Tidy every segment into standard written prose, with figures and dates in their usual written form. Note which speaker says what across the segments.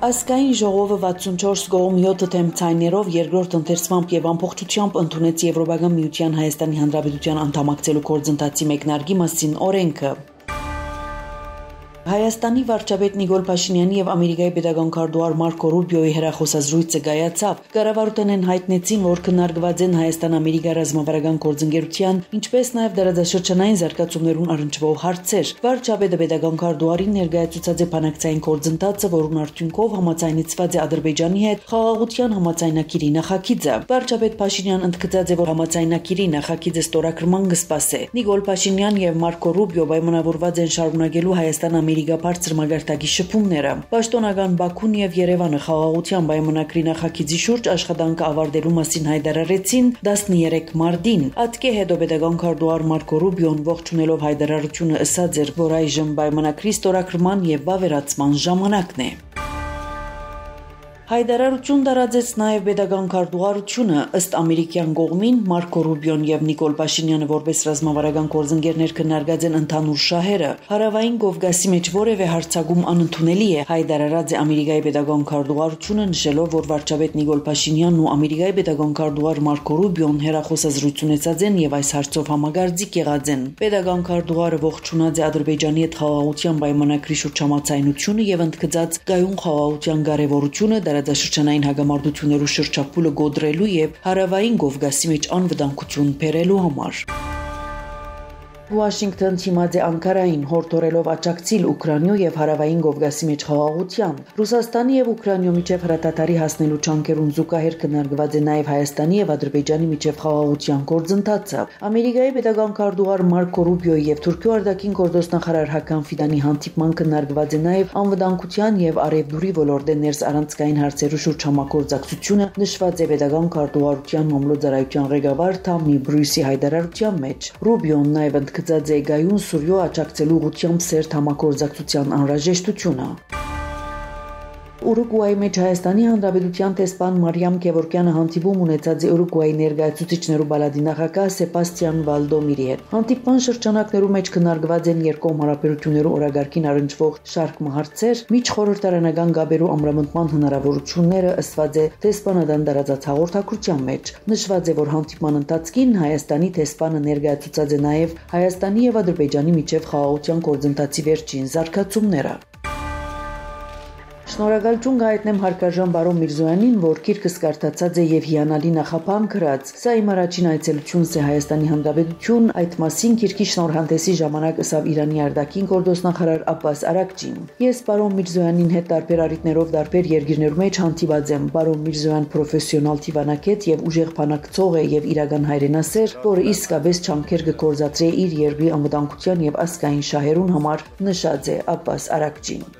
Speaker 1: Ազգային ժողովը 64 կողմ 7 թեմ ցայներով երկրորդ ընթերցմամբ եւ ամբողջությամբ ընդունեց Եվրոպական միության Հայաստանի Հանրապետության անդամակցելու գործընթացի մեկնարկի մասին օրենքը։ Հայաստանի վարչապետ Նիկոլ Փաշինյանի եւ Ամերիկայի պետական քարտուղար Մարկո Ռուբիոյի հեռախոսազրույցը կայացավ։ Կառավարութենեն հայտնեցին, որ քննարկված են Հայաստան-Ամերիկա ռազմավարական գործընկերության, ինչպես նաեւ դարաձաշրջանային զարգացումներուն առնչվող հարցեր։ Վարչապետը պետական քարտուղարին ներկայացուցած է բանակցային գործընթացը, որուն արդյունքով համաձայնեցված է Ադրբեջանի հետ խաղաղության համաձայնագիրի նախագիծը։ Վարչապետ Փաշինյան ընդգծած է, որ համաձայնագիրի նախագիծը ստորագրման կսպասե։ Նիկոլ Փաշինյան եւ Մարկո Ռուբիո պայմանավորված են շարունակելու Հայաստան-Ամերիկա բարձր մագարտակի շփումները։ Պաշտոնական Բաքուն եւ Երևանը խաղաղության պայմանագրի նախագիծի շուրջ աշխատանքը ավարտելու մասին հայտարարեցին 13 մարտին։ Ատկե հետո պետական քարտուղար Մարկո Ռուբիոն ողջունելով հայտարարությունը ասաց էր, որ այժմ պայմանագրի ստորագրման եւ վավերացման ժամանակն է։ Հայտարարություն տարածեց նաև պետական քարտուղարությունը ըստ ամերիկյան կողմին Մարկո Ռուբիոն եւ Նիկոլ Փաշինյանը որպես ռազմավարական գործընկերներ քննարկած են ընդհանուր շահերը։ Հարավային Կովկասի մեջ որևէ հարձակում անընդունելի է, հայտարարած է Ամերիկայի պետական քարտուղարությունը, նշելով, որ վարչապետ Նիկոլ Փաշինյանն ու Ամերիկայի պետական քարտուղար Մարկո Ռուբիոն հեռախոսազրույց ունեցած են եւ այս հարցով համագործակ եղած են։ Պետական քարտուղարը ողջունած է Ադրբեջանի հետ խաղաղության պայմանագրի շուրջ համաձայնությունը եւ ընդգծած գայուն խաղաղության կարեւորությունը դարաձաշրջանային հագամարտություններու շրջափուլը գոդրելու եւ հարավային Կովկասի մեջ անվտանգություն բերելու համար։ Վաշինգտոն թիմած է Անկարային հորդորելով աջակցել Ուկրաինայու եւ հարավային Կովկասի մեջ խաղաղության։ Ռուսաստանի եւ Ուկրաինայու միջև հրատատարի հասնելու ճանկերուն զուգահեռ քննարկված է նաեւ Հայաստանի եւ Ադրբեջանի միջև խաղաղության գործընթացը։ Ամերիկայի պետական քարտուղար Մարկո Ռուբիոյի եւ Թուրքիո արտաքին գործոստնախարար Հական Ֆիդանի հանդիպման քննարկված է նաեւ անվտանգության եւ արևդուրի ոլորտի ներս առանցքային հարցերու շուրջ համագործակցությունը, նշված է պետական քարտուղարության մամլոյցարայության ղեկավար Թամի Բրյուսի հայտարարության մեջ։ Ռուբիոն նաեւ ընդգծած է գայուն Սուրիո աջակցելու ուղղությամբ սերտ համագործակցության անհրաժեշտությունը։ Ուրուգվայի մեջ Հայաստանի Հանրապետության տեսփան Մարիամ Գևորգյանը հանդիպում ունեցած է Ուրուգվայի ներկայացուցիչներու բալադի նախագահ Սեբաստիան Վալդոմիրի հետ։ Հանդիպման շրջանակներու մեջ քննարկված են երկկողմ հարաբերություններու օրագարկին առնչվող շարք հարցեր, միջխորհրդարանական գաբերու ամրապնդման հնարավորությունները, ըսված է տեսփանադան տարածած հաղորդակցության մեջ։ Նշված է, որ հանդիպման ընթացքին Հայաստանի տեսփանը ներկայացուցած է նաև Հայաստանի եւ Ադրբեջանի միջև խաղաղության գործընթացի վերջին զարգացումները։ Շնորհակալություն կհայտնեմ հարգարժան բարոն Միրզոյանին, որ գիրքս կարդացած է եւ հիանալի նախապան գրած։ Սա իմ առաջին այցելությունս է Հայաստանի Հանրապետություն, այդ մասին գիրքի շնորհանդեսի ժամանակ ըսավ Իրանի արտաքին գործոստնախարար Աբբաս Արաքչին։ Ես բարոն Միրզոյանին հետ տարբեր առիթներով տարբեր երկիրներու մեջ հանդիպած եմ։ Բարոն Միրզոյան պրոֆեսիոնալ թիվանակետ եւ ուժեղ բանակցող է եւ իրական հայրենասեր, որը իսկապես չամքեր կգործածրի իր երկրի անվտանգության եւ ազգային շահերուն համար, նշած է Աբբաս Արաքչին։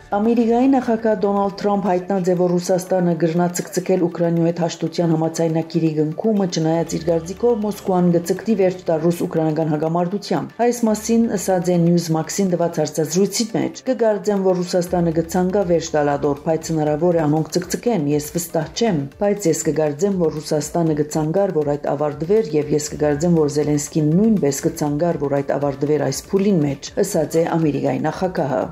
Speaker 1: Ամերիկայի նախագահ Դոնալդ Թրամփ հայտնած է, որ Ռուսաստանը գրնա ցկցկել Ուկրաինայու հետ հաշտության համաձայնագիրի գնքումը, չնայած իր գարձիկով Մոսկվան գծկտի վերջ տար ռուս-ուկրաինական հագամարտության։ Այս մասին ասած է Newsmax-ին տված հարցազրույցի մեջ։ Կգարձեմ, որ Ռուսաստանը կցանկա վերջ տալ ադոր, բայց հնարավոր է անոնք ցկցկեն, ես վստահ չեմ, բայց ես կգարձեմ, որ Ռուսաստանը կցանկար, որ այդ ավարտվեր, եւ ես կգարձեմ, որ Զելենսկին նույնպես կցանկար, որ այդ ավարտվեր այս փուլին մեջ, ասած է Ամերիկայի նախագահը։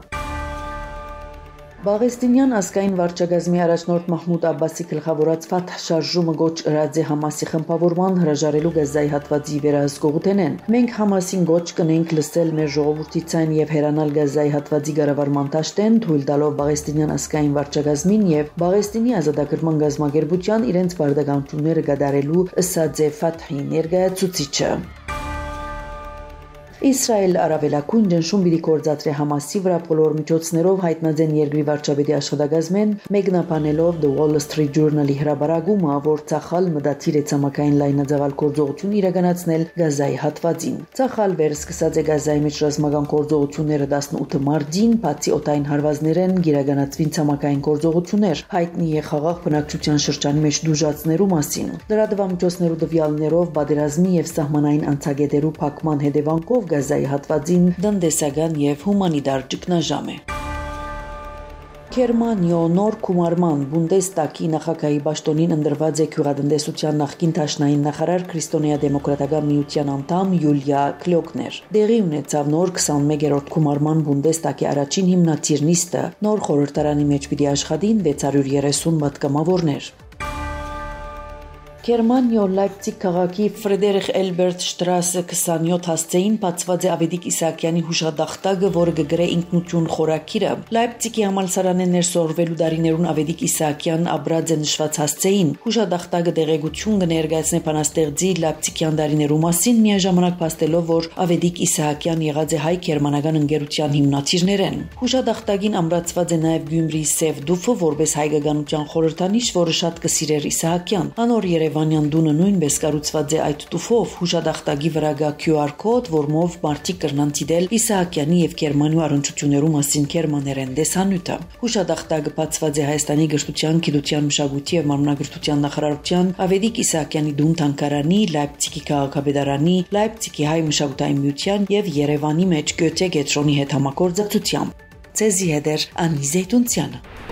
Speaker 1: Բաղեստինյան ազգային վարչակազմի առաջնորդ Մահմուդ Աբբասի գլխավորած Ֆաթհ շարժումը գոչ ըրած է Համասի խմբավորման հրաժարելու Գազայի հատվածի վերահսկողութենեն։ Մենք Համասին գոչ կնենք լսել մեր ժողովրդի ցայն եւ հերանալ Գազայի հատվածի կառավարման դաշտեն, թույլ տալով Բաղեստինյան ազգային վարչակազմին եւ Բաղեստինի ազատագրման գազམ་ագերբության իրենց բարդականությունները կատարելու, ասած է Ֆաթհի ներկայացուցիչը։ Իսրայել արավելակույն ճնշում պիտի գործադրի Համասի վրա բոլոր միջոցներով հայտնած են երկրի վարչապետի աշխատակազմեն, մեկնաբանելով The Wall Street Journal-ի հրաբարակումը, որ Ցախալ մտադիր է ցամաքային լայնածավալ գործողություն իրականացնել Գազայի հատվածին։ Ցախալ վերսկսած է Գազայի մեջ ռազմական գործողությունները 18 մարտին, բացի օտային հարվածներեն իրականացվին ցամաքային գործողություններ, հայտնի է խաղաղ բնակչության շրջանի մեջ դժուժացներու մասին։ Լրատվամիջոցներու տվյալներով պատերազմի եւ սահմանային անցագետերու փակման հետևանքով Գազայի հատվածին տնտեսական եւ հումանիտար ճգնաժամ է։ Գերմանիո նոր գումարման Բունդեստագի նախագահի պաշտոնին ընտրված է գյուղատնտեսության նախկին դաշնային նախարար Քրիստոնեա-դեմոկրատական միության անդամ Յուլիա Կլյոկներ։ Դեղի ունեցավ նոր 21-րդ գումարման Բունդեստագի առաջին հիմնադիր նիստը, նոր խորհրդարանի մեջ պիտի աշխատին 630 պատգամավորներ։ Գերմանիո Լայպցիգ քաղաքի Ֆրեդերիխ Էլբերտ Շտրասը 27 հասցեին բացված է Ավետիք Իսահակյանի հուշադախտակը, որը կգրե ինքնություն խորակիրը։ Լայպցիգի համալսարանի ներսորվելու դարիներուն Ավետիք Իսահակյան աբրած է նշված հասցեին։ Հուշադախտակը դեղեցություն կներկայացնե բանաստեղծի լայպցիգյան դարիներու մասին, միաժամանակ փաստելով, որ Ավետիք Իսահակյան եղած է հայ-գերմանական ընկերության հիմնադիրներեն։ Հուշադախտակին ամրացված է նաև Գյումրիի Սև դուֆը, որպես հայկականության խորհրդանիշ, որը շատ կսիրեր Իսահակյան։ Անոր Երևանյան դունը նույնպես կառուցված է այդ տուֆով, հուշադախտակի վրա կա QR կոդ, որմով մարդիկ կրնան դիտել Իսահակյանի եւ Գերմանիո առընչություններու մասին գերմաներեն դեսանյութը։ Հուշադախտակը բացված է Հայաստանի գրթության, գիտության, մշակույթի եւ մարմնագրթության նախարարության, Ավետիք Իսահակյանի դուն թանգարանի, Լայպցիգի քաղաքապետարանի, Լայպցիգի հայ մշակութային միության եւ Երևանի մեջ Գյոթե կետրոնի հետ համագործակցությամբ։ Ցեզի հետ Անի Զեյթունցյանը։